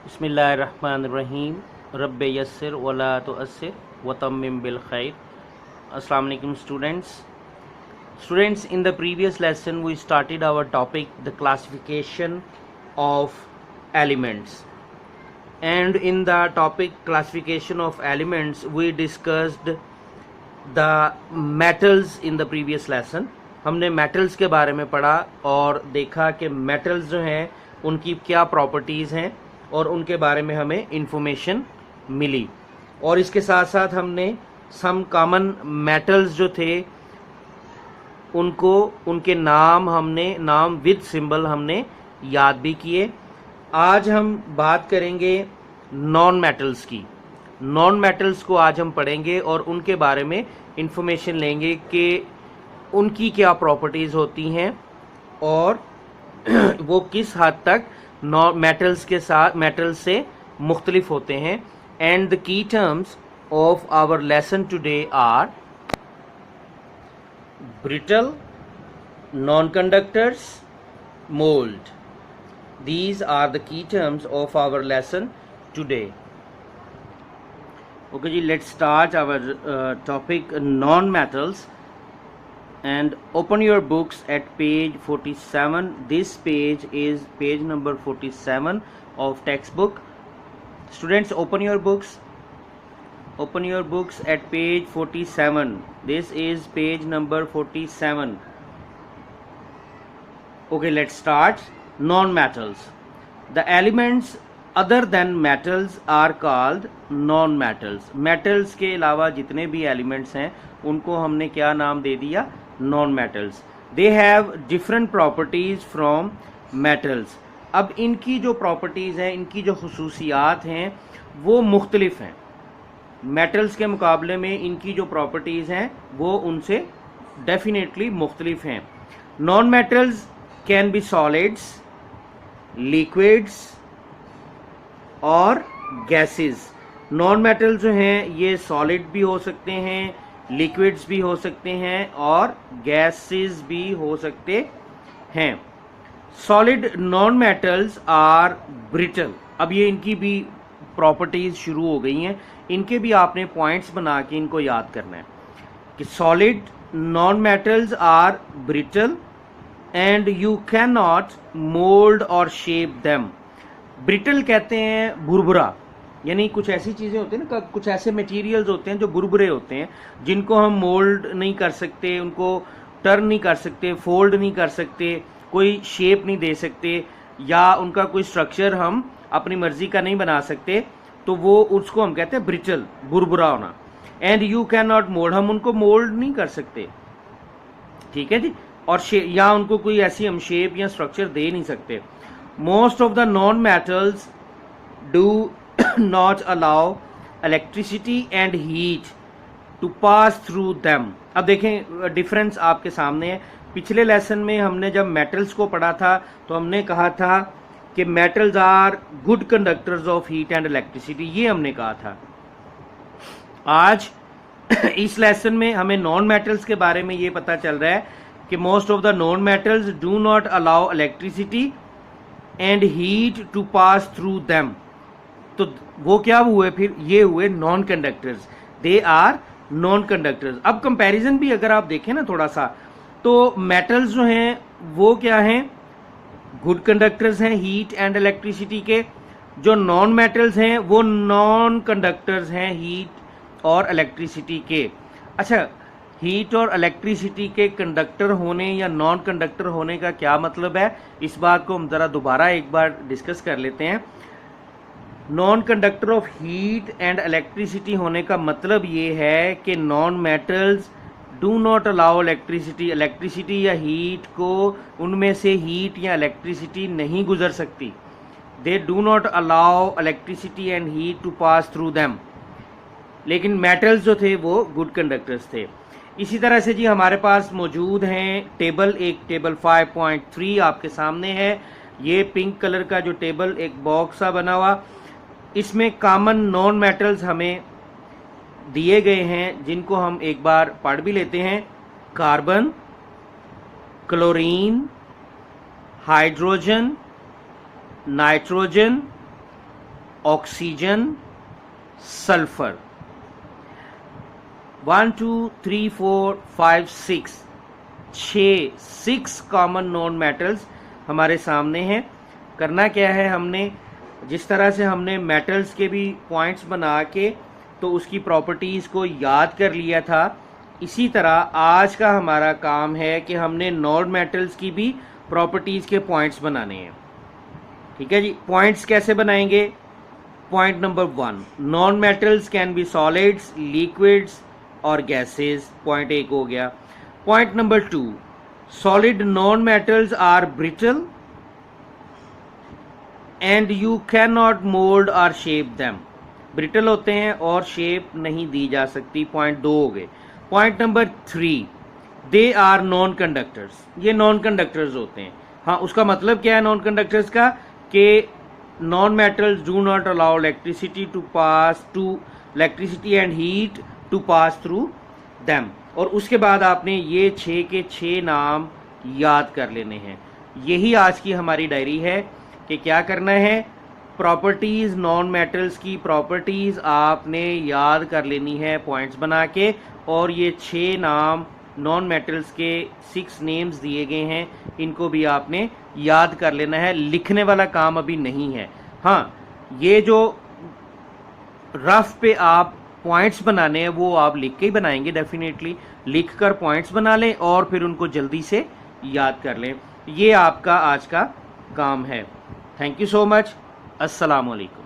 बिस्मिल्लाहिर्रहमानिर्रहीम रब्बे यस्सिर वला तुअस्सिर वतम्मिम बिल खैर। अस्सलाम वालेकुम students, in the previous lesson we started our topic the classification of elements, and in the topic classification of elements we discussed the metals in the previous lesson. हमने metals के बारे में पढ़ा और देखा कि metals जो हैं उनकी क्या properties हैं और उनके बारे में हमें इंफॉर्मेशन मिली। और इसके साथ साथ हमने सम कॉमन मेटल्स जो थे उनको उनके नाम विद सिंबल हमने याद भी किए। आज हम बात करेंगे नॉन मेटल्स की। नॉन मेटल्स को आज हम पढ़ेंगे और उनके बारे में इंफॉर्मेशन लेंगे कि उनकी क्या प्रॉपर्टीज़ होती हैं और वो किस हद तक मेटल्स के साथ मेटल्स से मुख्तलिफ होते हैं। And the key terms of our lesson today are brittle, non conductors, mould. These are the key terms of our lesson today. Okay ji, let's start our topic non-metals, and open your books at page 47. This page is page number 47 of textbook. Students, open your books at page 47. This is page number 47. Okay, let's start. Non-metals. The elements other than metals are called non-metals. Metals के अलावा जितने भी elements हैं उनको हमने क्या नाम दे दिया? Non-metals. They have different properties from metals. अब इनकी जो properties हैं, इनकी जो खुसूसियात हैं वो मुख्तलिफ हैं। metals के मुकाबले में इनकी जो properties हैं वो उनसे definitely मुख्तलिफ हैं। Non-metals can be solids, liquids और गैसेस। नॉन मेटल जो हैं ये सॉलिड भी हो सकते हैं, लिक्विड्स भी हो सकते हैं और गैसेस भी हो सकते हैं। Solid non metals are brittle. अब ये इनकी भी प्रॉपर्टीज शुरू हो गई हैं, इनके भी आपने पॉइंट्स बना के इनको याद करना है कि solid non metals are brittle and you cannot mold or shape them. Brittle कहते हैं भुरभुरा, यानी कुछ ऐसी चीज़ें होती हैं ना, कुछ ऐसे मटेरियल्स होते हैं जो भुरभुरे होते हैं जिनको हम मोल्ड नहीं कर सकते, उनको टर्न नहीं कर सकते, फोल्ड नहीं कर सकते, कोई शेप नहीं दे सकते या उनका कोई स्ट्रक्चर हम अपनी मर्जी का नहीं बना सकते, तो वो उसको हम कहते हैं ब्रिटल, भुरभुरा होना। And you can not mould, हम उनको मोल्ड नहीं कर सकते, ठीक है जी, और या उनको कोई ऐसी हम शेप या स्ट्रक्चर दे नहीं सकते। Most of the non metals do not allow electricity and heat to pass through them. अब देखें डिफरेंस आपके सामने है। पिछले लेसन में हमने जब मेटल्स को पढ़ा था तो हमने कहा था कि metals are good conductors of heat and electricity, ये हमने कहा था। आज इस लेसन में हमें नॉन मेटल्स के बारे में ये पता चल रहा है कि most of the non metals do not allow electricity and heat to pass through them. तो वो क्या हुए फिर? ये हुए non conductors, they are non conductors. अब कंपैरिजन भी अगर आप देखें ना थोड़ा सा, तो मेटल्स जो हैं वो क्या हैं? गुड कंडक्टर्स हैं हीट एंड इलेक्ट्रिसिटी के। जो नॉन मेटल्स हैं वो नॉन कंडक्टर्स हैं हीट और इलेक्ट्रिसिटी के। अच्छा, हीट और इलेक्ट्रिसिटी के कंडक्टर होने या नॉन कंडक्टर होने का क्या मतलब है, इस बात को हम ज़रा दोबारा एक बार डिस्कस कर लेते हैं। Non conductor of heat and electricity होने का मतलब ये है कि non metals do not allow electricity या हीट को, उनमें से हीट या इलेक्ट्रिसिटी नहीं गुजर सकती। They do not allow electricity and heat to pass through them. लेकिन मेटल्स जो थे वो गुड कंडक्टर्स थे। इसी तरह से जी हमारे पास मौजूद हैं टेबल, एक टेबल 5.3 आपके सामने है। ये पिंक कलर का जो टेबल एक बॉक्स सा बना हुआ, इसमें कॉमन नॉन मेटल्स हमें दिए गए हैं जिनको हम एक बार पढ़ भी लेते हैं। Carbon, chlorine, hydrogen, nitrogen, oxygen, sulphur. 1 2 3 4 5 6 common noun metals हमारे सामने हैं। करना क्या है, हमने जिस तरह से हमने मेटल्स के भी पॉइंट्स बना के तो उसकी प्रॉपर्टीज़ को याद कर लिया था, इसी तरह आज का हमारा काम है कि हमने नॉन मेटल्स की भी प्रॉपर्टीज़ के पॉइंट्स बनाने हैं। ठीक है जी, पॉइंट्स कैसे बनाएंगे? Point number 1, non metals can be solids, liquids और गैसेस। पॉइंट 1 हो गया। Point number 2, solid non metals are brittle and you can not mould और शेप देम। ब्रिटल होते हैं और शेप नहीं दी जा सकती। पॉइंट 2 हो गए। Point number 3, they are non conductors. ये नॉन कंडक्टर्स होते हैं। हाँ, उसका मतलब क्या है नॉन कंडक्टर्स का? कि non metals do not allow electricity and heat to pass through them. और उसके बाद आपने ये 6 के 6 नाम याद कर लेने हैं। यही आज की हमारी डायरी है कि क्या करना है, प्रॉपर्टीज़, नॉन मेटल्स की प्रॉपर्टीज़ आपने याद कर लेनी है पॉइंट्स बना के। और ये 6 नाम नॉन मेटल्स के 6 नेम्स दिए गए हैं, इनको भी आपने याद कर लेना है। लिखने वाला काम अभी नहीं है। हाँ, ये जो रफ पे आप पॉइंट्स बनाने हैं वो आप लिख के ही बनाएंगे। डेफिनेटली लिख कर पॉइंट्स बना लें और फिर उनको जल्दी से याद कर लें। ये आपका आज का काम है। Thank you so much. अस्सलाम वालेकुम।